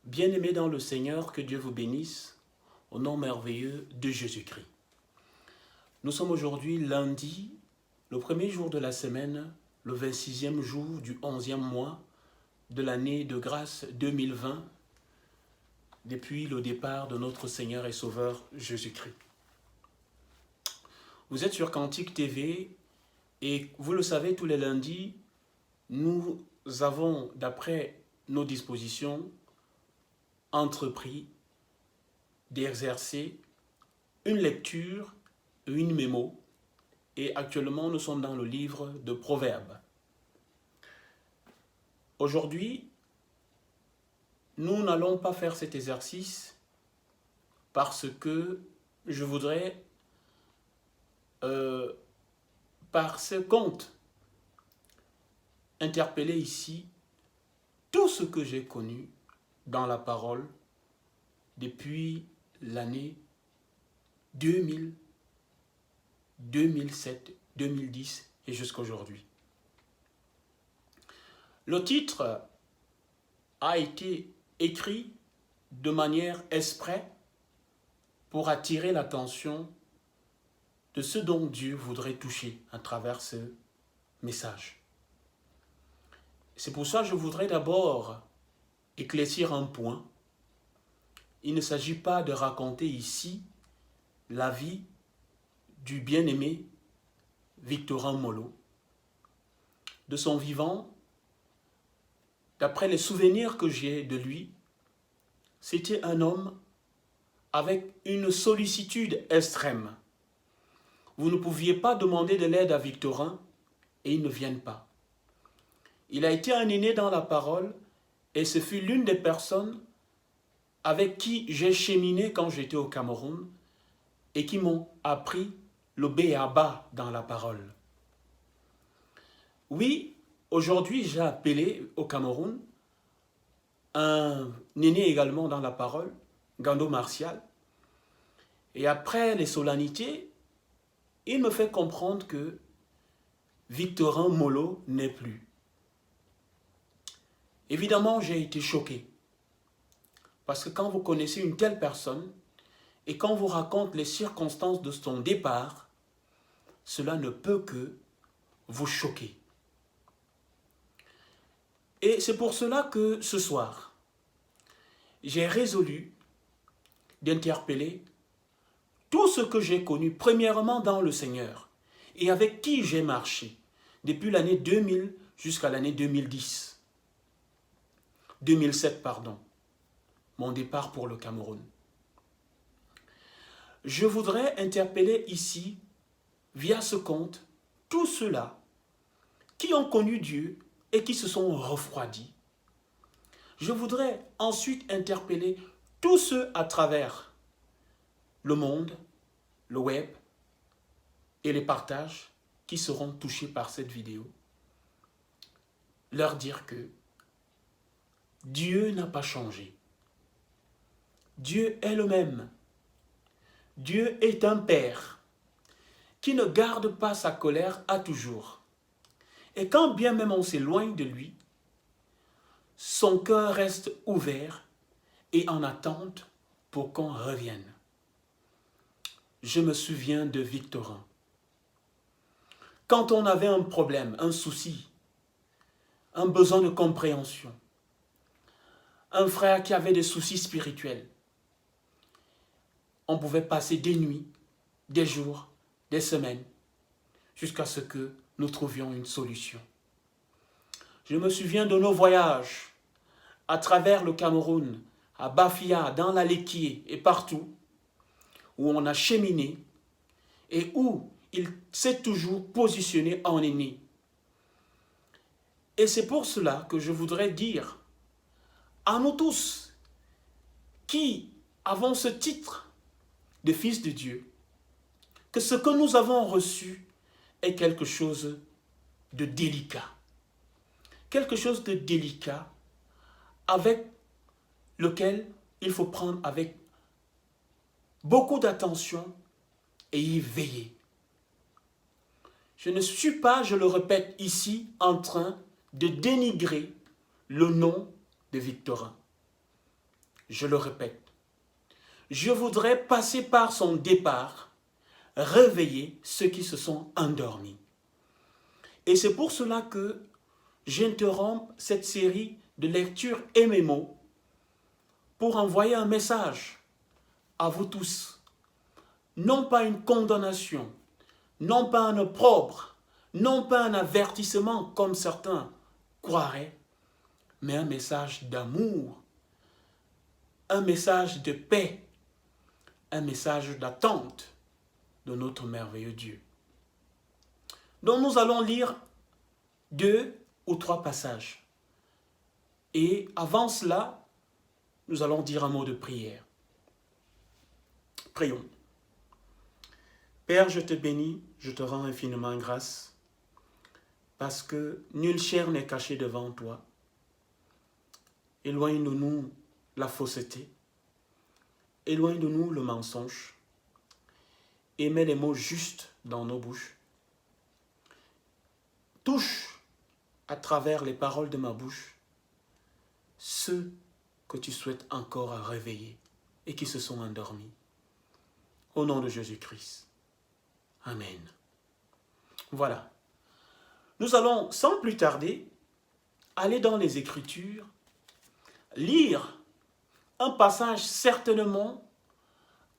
Bien-aimés dans le Seigneur, que Dieu vous bénisse, au nom merveilleux de Jésus-Christ. Nous sommes aujourd'hui lundi, le premier jour de la semaine, le 26e jour du 11e mois de l'année de grâce 2020, depuis le départ de notre Seigneur et Sauveur Jésus-Christ. Vous êtes sur Cantique TV et vous le savez, tous les lundis, nous avons, d'après nos dispositions, entrepris d'exercer une lecture, une mémo, et actuellement nous sommes dans le livre de Proverbes. Aujourd'hui, nous n'allons pas faire cet exercice parce que je voudrais, par ce compte, interpeller ici tout ce que j'ai connu dans la parole depuis l'année 2000, 2007, 2010 et jusqu'à aujourd'hui. Le titre a été écrit de manière exprès pour attirer l'attention de ce dont Dieu voudrait toucher à travers ce message. C'est pour ça que je voudrais d'abord éclaircir un point. Il ne s'agit pas de raconter ici la vie du bien-aimé Victorin Molo. De son vivant, d'après les souvenirs que j'ai de lui, c'était un homme avec une sollicitude extrême. Vous ne pouviez pas demander de l'aide à Victorin et il ne vient pas. Il a été un aîné dans la parole et ce fut l'une des personnes avec qui j'ai cheminé quand j'étais au Cameroun et qui m'ont appris le b.a.-ba dans la parole. Oui, aujourd'hui j'ai appelé au Cameroun un aîné également dans la parole, Gando Martial, et après les solennités, il me fait comprendre que Victorin Molo n'est plus. Évidemment, j'ai été choqué. Parce que quand vous connaissez une telle personne, et quand vous raconte les circonstances de son départ, cela ne peut que vous choquer. Et c'est pour cela que ce soir, j'ai résolu d'interpeller tout ce que j'ai connu, premièrement dans le Seigneur, et avec qui j'ai marché, depuis l'année 2000 jusqu'à l'année 2010. 2007, pardon, mon départ pour le Cameroun. Je voudrais interpeller ici, via ce compte, tous ceux-là qui ont connu Dieu et qui se sont refroidis. Je voudrais ensuite interpeller tous ceux à travers le monde, le web et les partages qui seront touchés par cette vidéo. Leur dire que Dieu n'a pas changé. Dieu est le même. Dieu est un Père qui ne garde pas sa colère à toujours. Et quand bien même on s'éloigne de lui, son cœur reste ouvert et en attente pour qu'on revienne. Je me souviens de Victorin. Quand on avait un problème, un souci, un besoin de compréhension, un frère qui avait des soucis spirituels, on pouvait passer des nuits, des jours, des semaines, jusqu'à ce que nous trouvions une solution. Je me souviens de nos voyages à travers le Cameroun, à Bafia, dans la Lekié et partout, où on a cheminé et où il s'est toujours positionné en aîné. Et c'est pour cela que je voudrais dire à nous tous qui avons ce titre de fils de Dieu, que ce que nous avons reçu est quelque chose de délicat. Quelque chose de délicat avec lequel il faut prendre avec beaucoup d'attention et y veiller. Je ne suis pas, je le répète ici, en train de dénigrer le nom de Victorin. Je le répète, je voudrais passer par son départ, réveiller ceux qui se sont endormis. Et c'est pour cela que j'interromps cette série de lectures MMO pour envoyer un message à vous tous. Non pas une condamnation, non pas un opprobre, non pas un avertissement comme certains croiraient, mais un message d'amour, un message de paix, un message d'attente de notre merveilleux Dieu. Donc nous allons lire 2 ou 3 passages. Et avant cela, nous allons dire un mot de prière. Prions. Père, je te bénis, je te rends infiniment grâce, parce que nulle chair n'est cachée devant toi. Éloigne de nous la fausseté, éloigne de nous le mensonge, et mets les mots justes dans nos bouches. Touche à travers les paroles de ma bouche ceux que tu souhaites encore réveiller et qui se sont endormis. Au nom de Jésus-Christ. Amen. Voilà. Nous allons sans plus tarder aller dans les Écritures, lire un passage certainement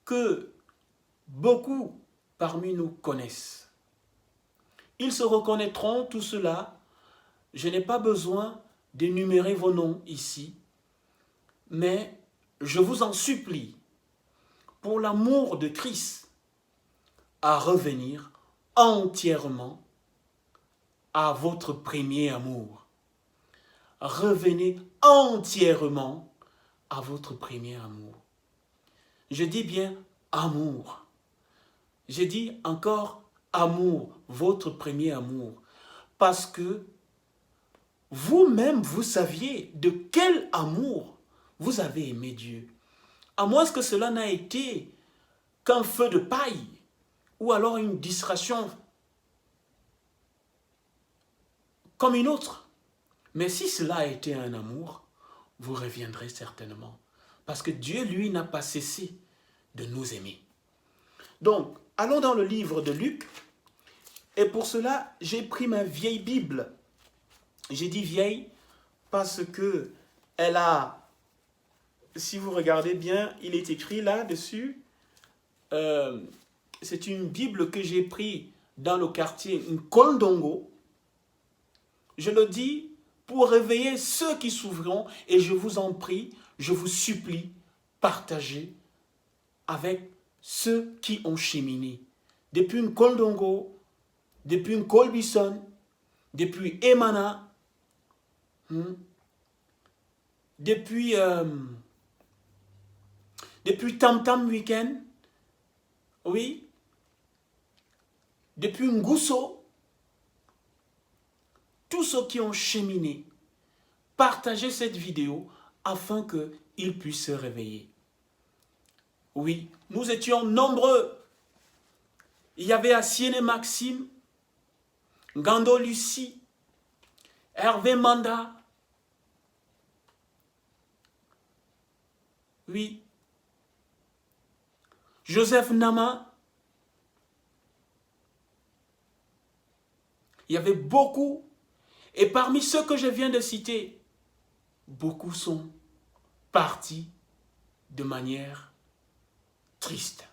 que beaucoup parmi nous connaissent. Ils se reconnaîtront tout cela. Je n'ai pas besoin d'énumérer vos noms ici, mais je vous en supplie, pour l'amour de Christ, à revenir entièrement à votre premier amour. Revenez entièrement à votre premier amour. Je dis bien amour. Je dis encore amour, votre premier amour. Parce que vous-même, vous saviez de quel amour vous avez aimé Dieu. À moins que cela n'a été qu'un feu de paille ou alors une distraction comme une autre. Mais si cela a été un amour, vous reviendrez certainement. Parce que Dieu, lui, n'a pas cessé de nous aimer. Donc, allons dans le livre de Luc. Et pour cela, j'ai pris ma vieille Bible. J'ai dit vieille parce que elle a, si vous regardez bien, il est écrit là-dessus, c'est une Bible que j'ai prise dans le quartier Nkondongo. Je le dis pour réveiller ceux qui souffrent et je vous en prie, je vous supplie, partagez avec ceux qui ont cheminé. Depuis Nkondongo, depuis Nkolbison, depuis Emana, depuis Tam Tam Weekend, oui, depuis Ngousso, tous ceux qui ont cheminé, partagez cette vidéo afin qu'ils puissent se réveiller. Oui, nous étions nombreux. Il y avait Assiene Maxime, Gando Lucie, Hervé Manda. Oui. Joseph Nama. Il y avait beaucoup. Et parmi ceux que je viens de citer, beaucoup sont partis de manière triste.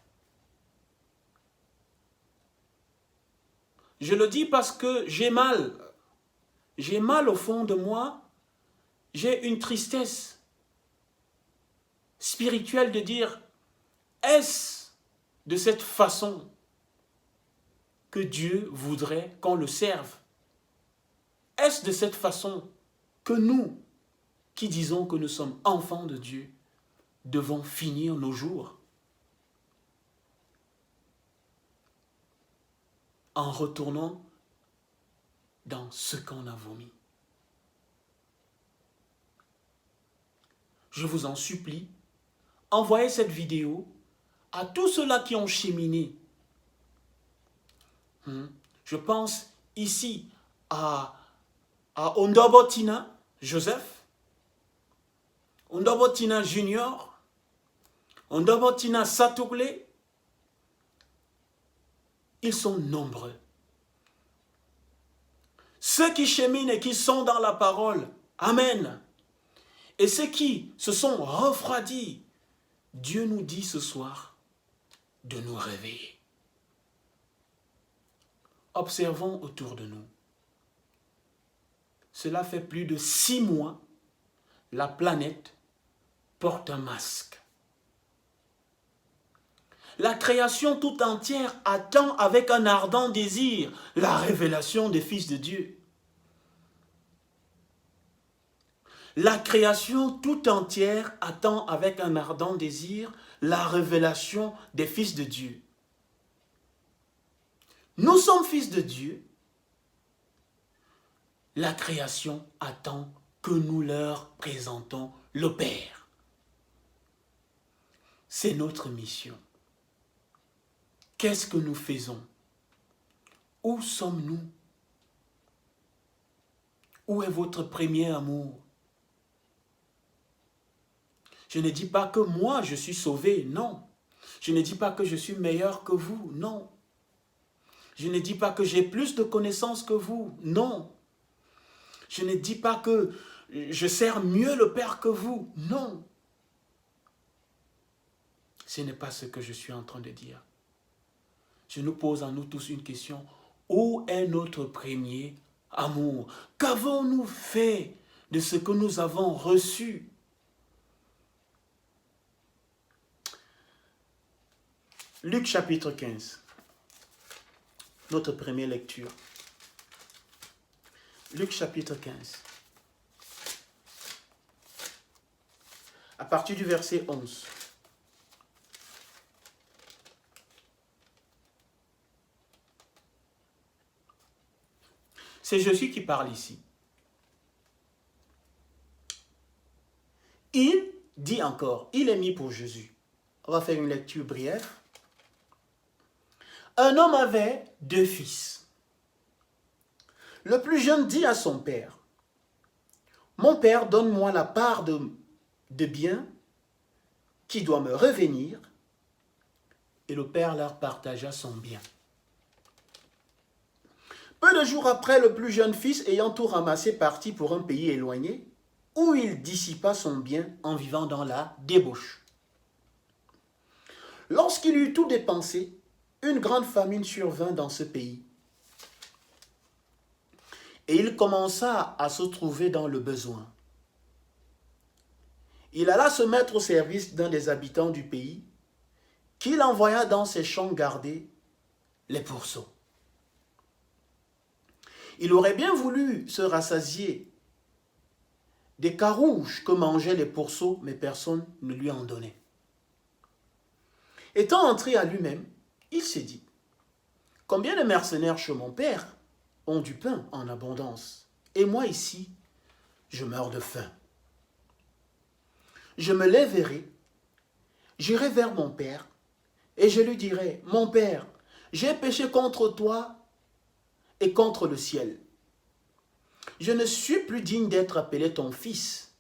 Je le dis parce que j'ai mal. J'ai mal au fond de moi. J'ai une tristesse spirituelle de dire, est-ce de cette façon que Dieu voudrait qu'on le serve? Est-ce de cette façon que nous, qui disons que nous sommes enfants de Dieu, devons finir nos jours? En retournant dans ce qu'on a vomi. Je vous en supplie, envoyez cette vidéo à tous ceux-là qui ont cheminé. Je pense ici à Ondobotina, Joseph. On Ndobotina Junior, Ndobotina Satouglé, ils sont nombreux. Ceux qui cheminent et qui sont dans la parole, Amen. Et ceux qui se sont refroidis, Dieu nous dit ce soir de nous réveiller. Observons autour de nous. Cela fait plus de 6 mois, la planète porte un masque. La création tout entière attend avec un ardent désir la révélation des fils de Dieu. La création tout entière attend avec un ardent désir la révélation des fils de Dieu. Nous sommes fils de Dieu. La création attend que nous leur présentons le Père. C'est notre mission. Qu'est-ce que nous faisons? Où sommes-nous? Où est votre premier amour? Je ne dis pas que moi je suis sauvé, non. Je ne dis pas que je suis meilleur que vous, non. Je ne dis pas que j'ai plus de connaissances que vous, non. Je ne dis pas que je sers mieux le Père que vous, non. Ce n'est pas ce que je suis en train de dire. Je nous pose à nous tous une question. Où est notre premier amour? Qu'avons-nous fait de ce que nous avons reçu? Luc chapitre 15. Notre première lecture. Luc chapitre 15. À partir du verset 11. C'est Jésus qui parle ici. Il dit encore, il est mis pour Jésus. On va faire une lecture brève. Un homme avait 2 fils. Le plus jeune dit à son père, « Mon père, donne-moi la part de bien qui doit me revenir. » Et le père leur partagea son bien. Peu de jours après, le plus jeune fils, ayant tout ramassé, partit pour un pays éloigné, où il dissipa son bien en vivant dans la débauche. Lorsqu'il eut tout dépensé, une grande famine survint dans ce pays. Et il commença à se trouver dans le besoin. Il alla se mettre au service d'un des habitants du pays, qu'il envoya dans ses champs garder les pourceaux. Il aurait bien voulu se rassasier des carouges que mangeaient les pourceaux, mais personne ne lui en donnait. Étant entré à lui-même, il s'est dit, « Combien de mercenaires chez mon père ont du pain en abondance, et moi ici, je meurs de faim. Je me lèverai, j'irai vers mon père, et je lui dirai, « Mon père, j'ai péché contre toi et contre le ciel. Je ne suis plus digne d'être appelé ton fils.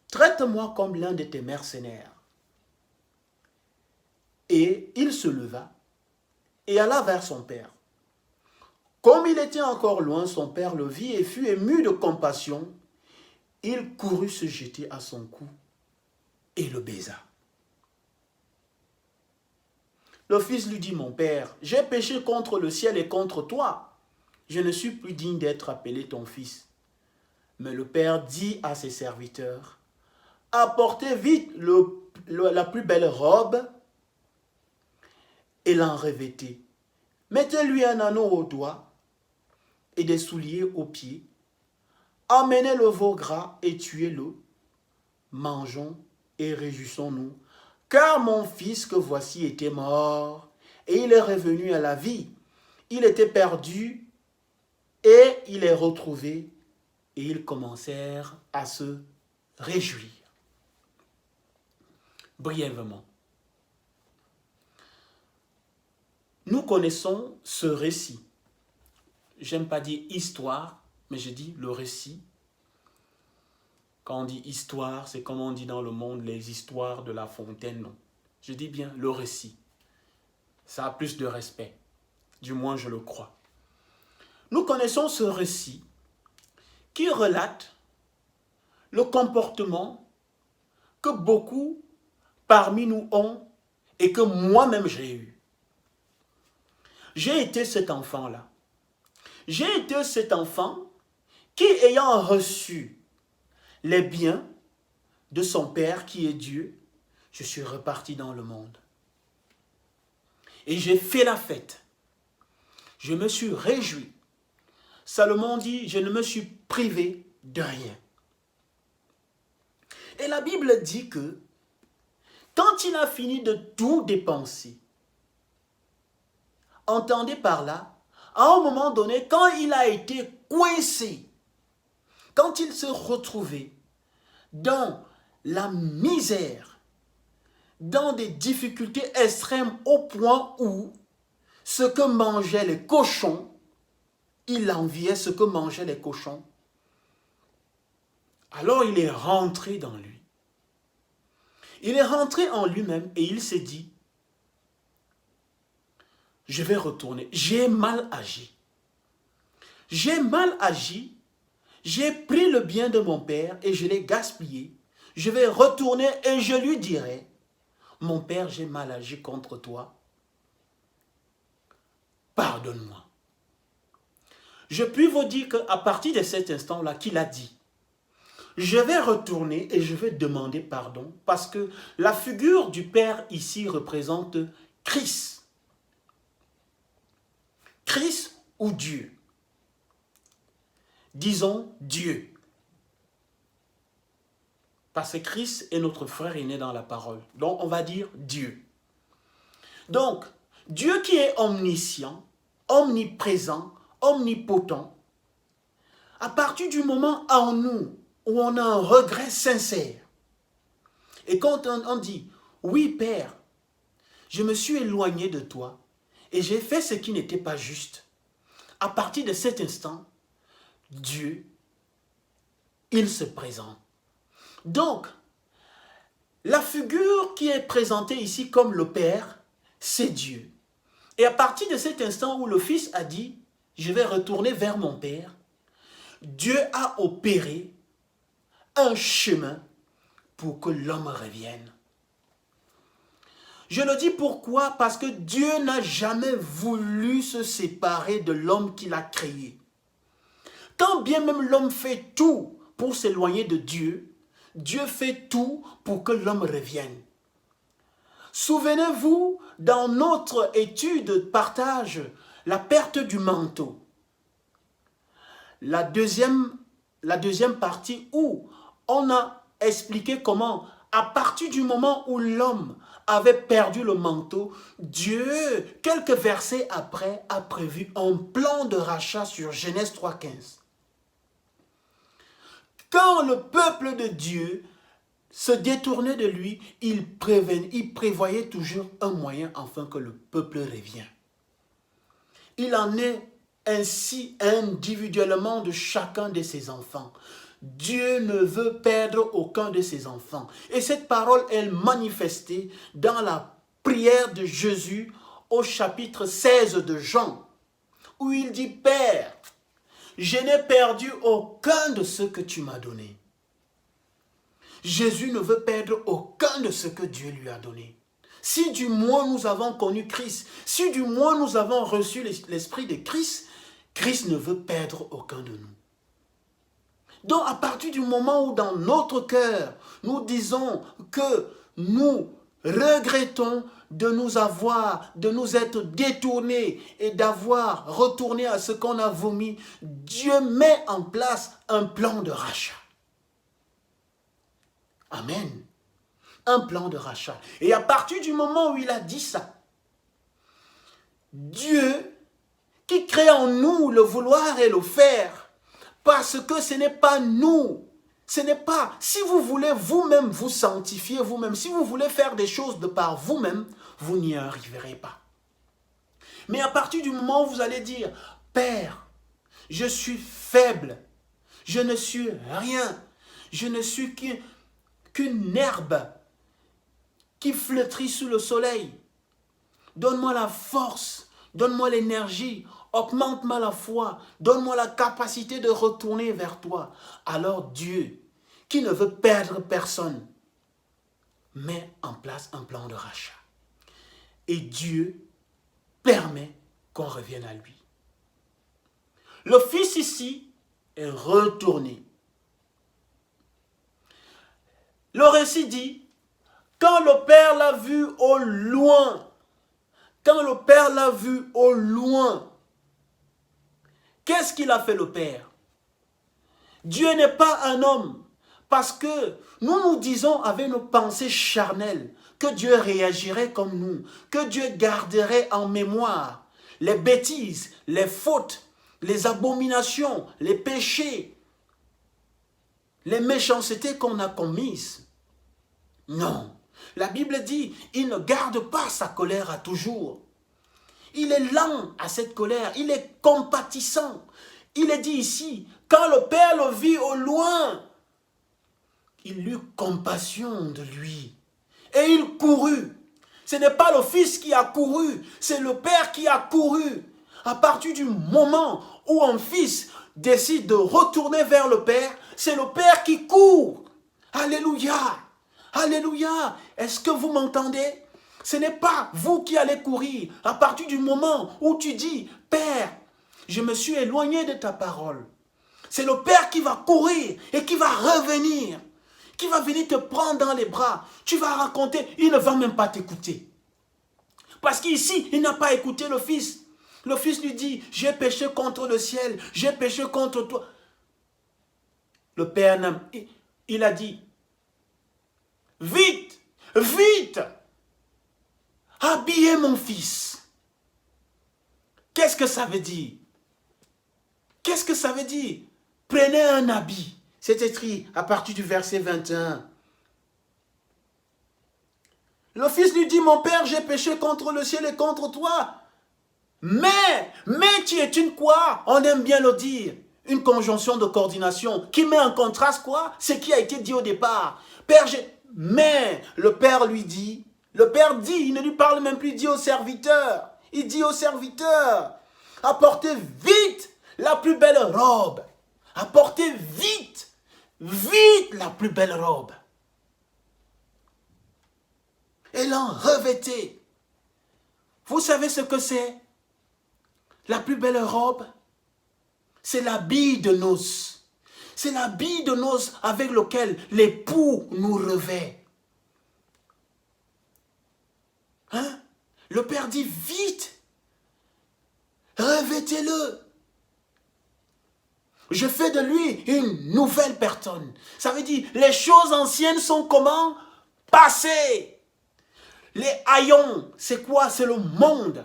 Traite-moi comme l'un de tes mercenaires. » Et il se leva et alla vers son père. Comme il était encore loin, son père le vit et fut ému de compassion. Il courut se jeter à son cou et le baisa. Le fils lui dit, « Mon père, j'ai péché contre le ciel et contre toi. Je ne suis plus digne d'être appelé ton fils. » Mais le père dit à ses serviteurs, « Apportez vite la plus belle robe et l'en revêtez. Mettez-lui un anneau au doigt et des souliers aux pieds. Amenez le veau gras et tuez-le. Mangeons et réjouissons-nous. Car mon fils que voici était mort et il est revenu à la vie. Il était perdu et il est retrouvé. » Et ils commencèrent à se réjouir. Brièvement, nous connaissons ce récit. J'aime pas dire histoire, mais je dis le récit Quand on dit histoire, c'est comme on dit dans le monde les histoires de La Fontaine, non. Je dis bien le récit. Ça a plus de respect. Du moins, je le crois. Nous connaissons ce récit qui relate le comportement que beaucoup parmi nous ont et que moi-même j'ai eu. J'ai été cet enfant-là. J'ai été cet enfant qui, ayant reçu les biens de son Père qui est Dieu, je suis reparti dans le monde. Et j'ai fait la fête. Je me suis réjoui. Salomon dit, je ne me suis privé de rien. Et la Bible dit que quand il a fini de tout dépenser, entendez par là, à un moment donné, quand il a été coincé, quand il se retrouvait dans la misère, dans des difficultés extrêmes au point où ce que mangeaient les cochons, il enviait ce que mangeaient les cochons. Alors il est rentré dans lui. Il est rentré en lui-même et il s'est dit, je vais retourner. J'ai mal agi. J'ai mal agi. J'ai pris le bien de mon père et je l'ai gaspillé. Je vais retourner et je lui dirai, mon père, j'ai mal agi contre toi. Pardonne-moi. Je puis vous dire qu'à partir de cet instant-là qu'il a dit, je vais retourner et je vais demander pardon parce que la figure du Père ici représente Christ. Christ ou Dieu. Disons Dieu. Parce que Christ est notre frère aîné dans la parole. Donc on va dire Dieu. Donc, Dieu qui est omniscient, omniprésent, omnipotent, à partir du moment en nous où on a un regret sincère, et quand on dit, oui Père, je me suis éloigné de toi, et j'ai fait ce qui n'était pas juste, à partir de cet instant, Dieu, il se présente. Donc, la figure qui est présentée ici comme le Père, c'est Dieu. Et à partir de cet instant où le Fils a dit, je vais retourner vers mon Père, Dieu a opéré un chemin pour que l'homme revienne. Je le dis pourquoi? Parce que Dieu n'a jamais voulu se séparer de l'homme qu'il a créé. Quand bien même l'homme fait tout pour s'éloigner de Dieu, Dieu fait tout pour que l'homme revienne. Souvenez-vous, dans notre étude partage la perte du manteau. La deuxième partie où on a expliqué comment, à partir du moment où l'homme avait perdu le manteau, Dieu, quelques versets après, a prévu un plan de rachat sur Genèse 3,15. Quand le peuple de Dieu se détournait de lui, il prévoyait toujours un moyen afin que le peuple revienne. Il en est ainsi individuellement de chacun de ses enfants. Dieu ne veut perdre aucun de ses enfants. Et cette parole est manifestée dans la prière de Jésus au chapitre 16 de Jean, où il dit, Père, je n'ai perdu aucun de ceux que tu m'as donné. Jésus ne veut perdre aucun de ce que Dieu lui a donné. Si du moins nous avons connu Christ, si du moins nous avons reçu l'esprit de Christ, Christ ne veut perdre aucun de nous. Donc à partir du moment où dans notre cœur, nous disons que nous regrettons de nous être détournés et d'avoir retourné à ce qu'on a vomi, Dieu met en place un plan de rachat. Amen. Un plan de rachat. Et à partir du moment où il a dit ça, Dieu qui crée en nous le vouloir et le faire, parce que ce n'est pas nous, ce n'est pas, si vous voulez vous-même vous sanctifier vous-même, si vous voulez faire des choses de par vous-même, vous n'y arriverez pas. Mais à partir du moment où vous allez dire, Père, je suis faible, je ne suis rien, Je ne suis qu'une herbe qui flétrit sous le soleil. Donne-moi la force, donne-moi l'énergie, augmente-moi la foi, donne-moi la capacité de retourner vers toi. Alors Dieu, qui ne veut perdre personne, met en place un plan de rachat. Et Dieu permet qu'on revienne à lui. Le fils ici est retourné. Le récit dit, quand le père l'a vu au loin, qu'est-ce qu'il a fait le père? Dieu n'est pas un homme, parce que nous disons avec nos pensées charnelles que Dieu réagirait comme nous, que Dieu garderait en mémoire les bêtises, les fautes, les abominations, les péchés, les méchancetés qu'on a commises. Non, la Bible dit, il ne garde pas sa colère à toujours. Il est lent à cette colère, il est compatissant. Il est dit ici, quand le Père le vit au loin, il eut compassion de lui. Et il courut. Ce n'est pas le Fils qui a couru, c'est le Père qui a couru. À partir du moment où un fils décide de retourner vers le Père, c'est le Père qui court. Alléluia. Alléluia. Est-ce que vous m'entendez? Ce n'est pas vous qui allez courir. À partir du moment où tu dis, Père, je me suis éloigné de ta parole. C'est le Père qui va courir et qui va revenir. Qui va venir te prendre dans les bras. Tu vas raconter, il ne va même pas t'écouter. Parce qu'ici, il n'a pas écouté le Fils. Le Fils lui dit, j'ai péché contre le ciel, j'ai péché contre toi. Le Père, il a dit, vite, vite, habillez mon fils. Qu'est-ce que ça veut dire? Qu'est-ce que ça veut dire? Prenez un habit. C'est écrit à partir du verset 21. Le fils lui dit, mon père, j'ai péché contre le ciel et contre toi. Mais tu es une quoi? On aime bien le dire. Une conjonction de coordination qui met en contraste quoi? Ce qui a été dit au départ. Père, mais le père lui dit, le père dit, il ne lui parle même plus, il dit au serviteur. Il dit au serviteur, apportez vite la plus belle robe. Apportez vite, vite la plus belle robe. Et l'en revêtez. Vous savez ce que c'est? La plus belle robe, c'est l'habit de noces. C'est l'habit de noces avec lequel l'époux nous revêt. Hein? Le Père dit, vite, revêtez-le. Je fais de lui une nouvelle personne. Ça veut dire, les choses anciennes sont comment? Passées. Les haillons, c'est quoi? C'est le monde.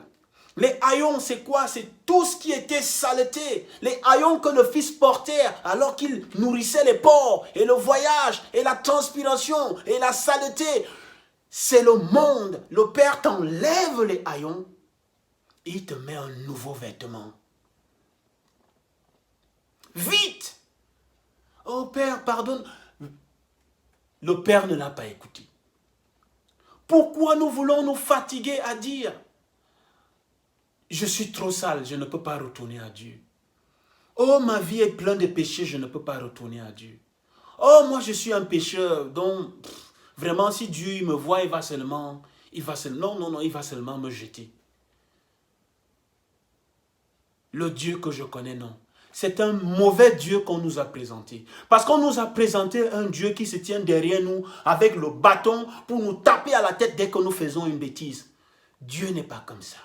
Les haillons, c'est quoi? C'est tout ce qui était saleté. Les haillons que le Fils portait alors qu'il nourrissait les porcs. Et le voyage, et la transpiration, et la saleté. C'est le monde. Le Père t'enlève les haillons. Et il te met un nouveau vêtement. Vite! Oh Père, pardonne. Le Père ne l'a pas écouté. Pourquoi nous voulons nous fatiguer à dire je suis trop sale, je ne peux pas retourner à Dieu. Oh, ma vie est pleine de péchés, je ne peux pas retourner à Dieu. Oh, moi je suis un pécheur, donc vraiment si Dieu il me voit, il va seulement me jeter. Le Dieu que je connais, non. C'est un mauvais Dieu qu'on nous a présenté. Parce qu'on nous a présenté un Dieu qui se tient derrière nous avec le bâton pour nous taper à la tête dès que nous faisons une bêtise. Dieu n'est pas comme ça.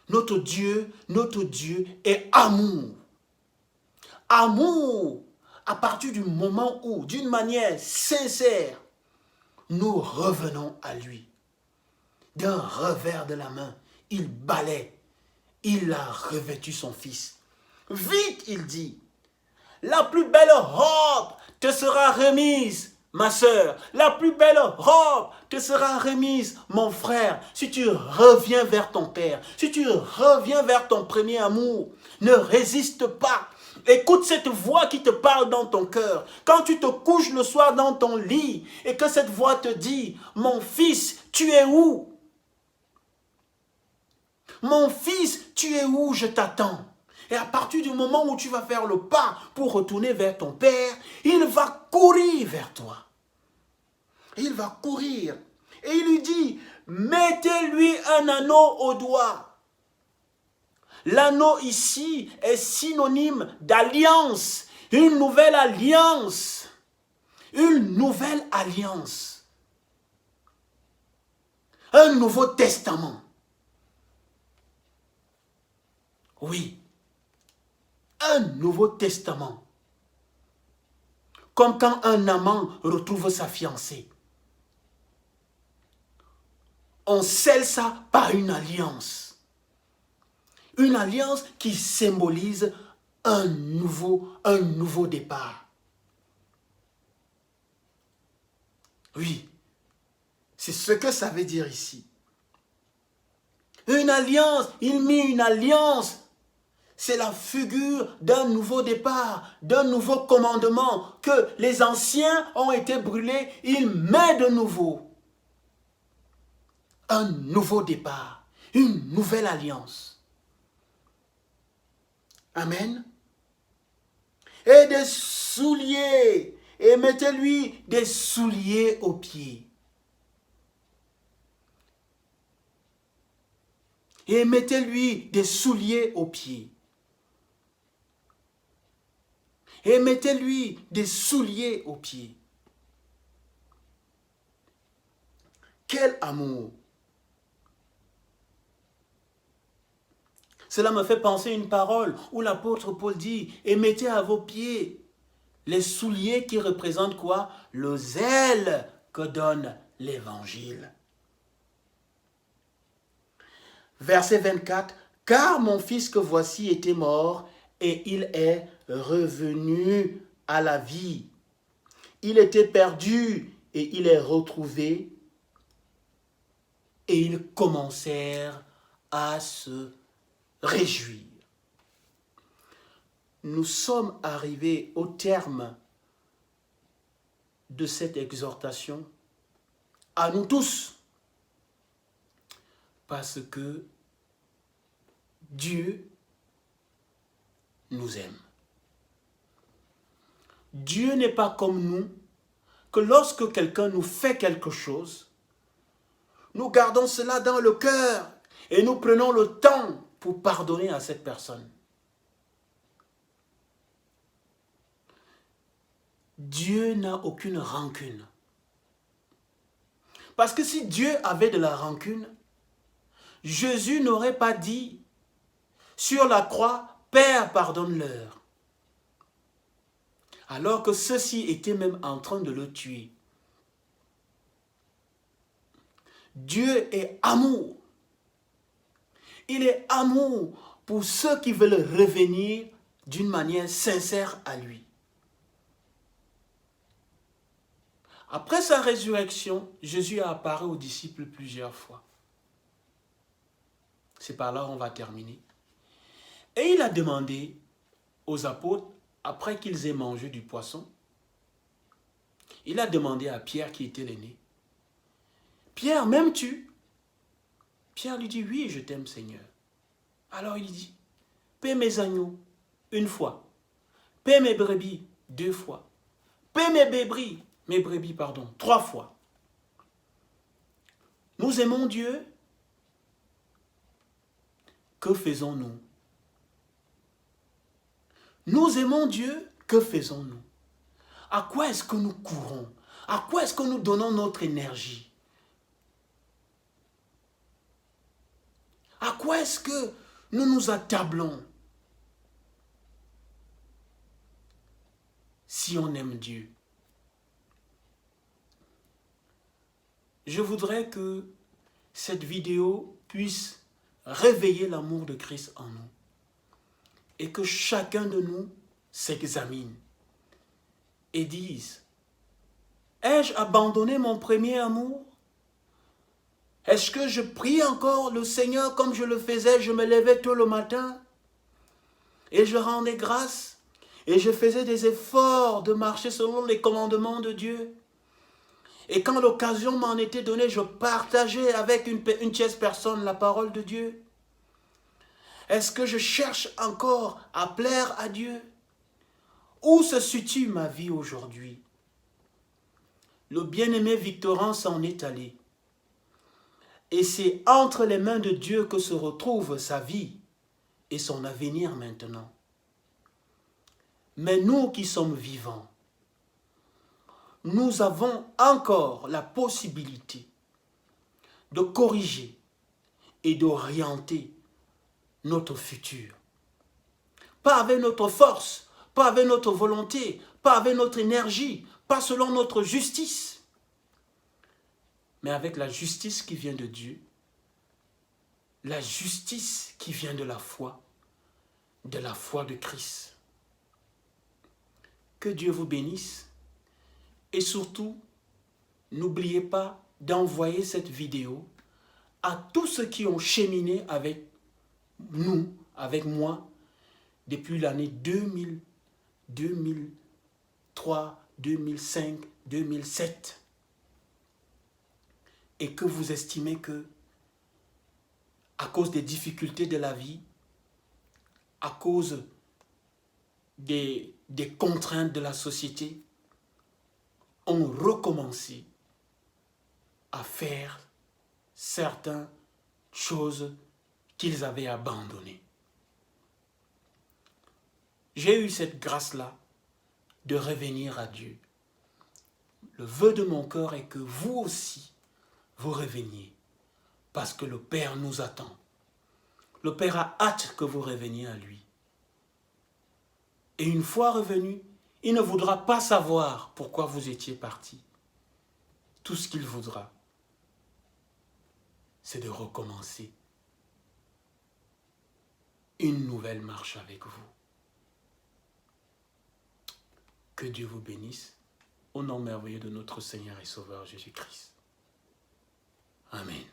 Notre Dieu est amour. Amour, à partir du moment où, d'une manière sincère, nous revenons à lui. D'un revers de la main, il balaie. Il a revêtu son fils. Vite, il dit, la plus belle robe te sera remise, ma sœur. La plus belle robe te sera remise, mon frère. Si tu reviens vers ton Père, si tu reviens vers ton premier amour, ne résiste pas. Écoute cette voix qui te parle dans ton cœur. Quand tu te couches le soir dans ton lit et que cette voix te dit, mon fils, tu es où? Mon fils, tu es où? Je t'attends. Et à partir du moment où tu vas faire le pas pour retourner vers ton père, il va courir vers toi. Il va courir. Et il lui dit, mettez-lui un anneau au doigt. L'anneau ici est synonyme d'alliance. Une nouvelle alliance. Une nouvelle alliance. Un nouveau testament. Oui. Un nouveau testament. Comme quand un amant retrouve sa fiancée. On scelle ça par une alliance. Une alliance qui symbolise un nouveau départ. Oui, c'est ce que ça veut dire ici. Une alliance, il mit une alliance. C'est la figure d'un nouveau départ, d'un nouveau commandement, que les anciens ont été brûlés, il met de nouveau. Un nouveau départ, une nouvelle alliance. Amen. Et des souliers, et mettez-lui des souliers aux pieds. Et mettez-lui des souliers aux pieds. Et mettez-lui des souliers aux pieds. Quel amour! Cela me fait penser à une parole où l'apôtre Paul dit, et mettez à vos pieds les souliers qui représentent quoi? Le zèle que donne l'évangile. Verset 24, car mon fils que voici était mort et il est revenu à la vie. Il était perdu et il est retrouvé. Et ils commencèrent à se réjouir. Nous sommes arrivés au terme de cette exhortation à nous tous parce que Dieu nous aime. Dieu n'est pas comme nous, que lorsque quelqu'un nous fait quelque chose, nous gardons cela dans le cœur et nous prenons le temps pour pardonner à cette personne. Dieu n'a aucune rancune. Parce que si Dieu avait de la rancune, Jésus n'aurait pas dit sur la croix, Père, pardonne-leur. Alors que ceux-ci étaient même en train de le tuer. Dieu est amour. Il est amour pour ceux qui veulent revenir d'une manière sincère à lui. Après sa résurrection, Jésus a apparu aux disciples plusieurs fois. C'est par là qu'on va terminer. Et il a demandé aux apôtres, après qu'ils aient mangé du poisson, il a demandé à Pierre qui était l'aîné, Pierre, m'aimes-tu? Pierre lui dit, oui, je t'aime Seigneur. Alors il dit, paie mes agneaux une fois, paie mes brebis 2 fois, paie mes brebis, 3 fois. Nous aimons Dieu. Que faisons-nous? Nous aimons Dieu, que faisons-nous? À quoi est-ce que nous courons? À quoi est-ce que nous donnons notre énergie? À quoi est-ce que nous nous attablons? Si on aime Dieu. Je voudrais que cette vidéo puisse réveiller l'amour de Christ en nous. Et que chacun de nous s'examine et dise, ai-je abandonné mon premier amour? Est-ce que je prie encore le Seigneur comme je le faisais? Je me levais tôt le matin et je rendais grâce. Et je faisais des efforts de marcher selon les commandements de Dieu. Et quand l'occasion m'en était donnée, je partageais avec une tierce personne la parole de Dieu. Est-ce que je cherche encore à plaire à Dieu? Où se situe ma vie aujourd'hui? Le bien-aimé Victorin s'en est allé. Et c'est entre les mains de Dieu que se retrouve sa vie et son avenir maintenant. Mais nous qui sommes vivants, nous avons encore la possibilité de corriger et d'orienter notre futur. Pas avec notre force, pas avec notre volonté, pas avec notre énergie, pas selon notre justice, mais avec la justice qui vient de Dieu, la justice qui vient de la foi de Christ. Que Dieu vous bénisse et surtout, n'oubliez pas d'envoyer cette vidéo à tous ceux qui ont cheminé avec nous, avec moi, depuis l'année 2000, 2003, 2005, 2007. Et que vous estimez que, à cause des difficultés de la vie, à cause des contraintes de la société, ont recommencé à faire certaines choses qu'ils avaient abandonnées. J'ai eu cette grâce-là de revenir à Dieu. Le vœu de mon cœur est que vous aussi, vous reveniez, parce que le Père nous attend. Le Père a hâte que vous reveniez à lui. Et une fois revenu, il ne voudra pas savoir pourquoi vous étiez parti. Tout ce qu'il voudra, c'est de recommencer une nouvelle marche avec vous. Que Dieu vous bénisse, au nom merveilleux de notre Seigneur et Sauveur Jésus-Christ. Amen.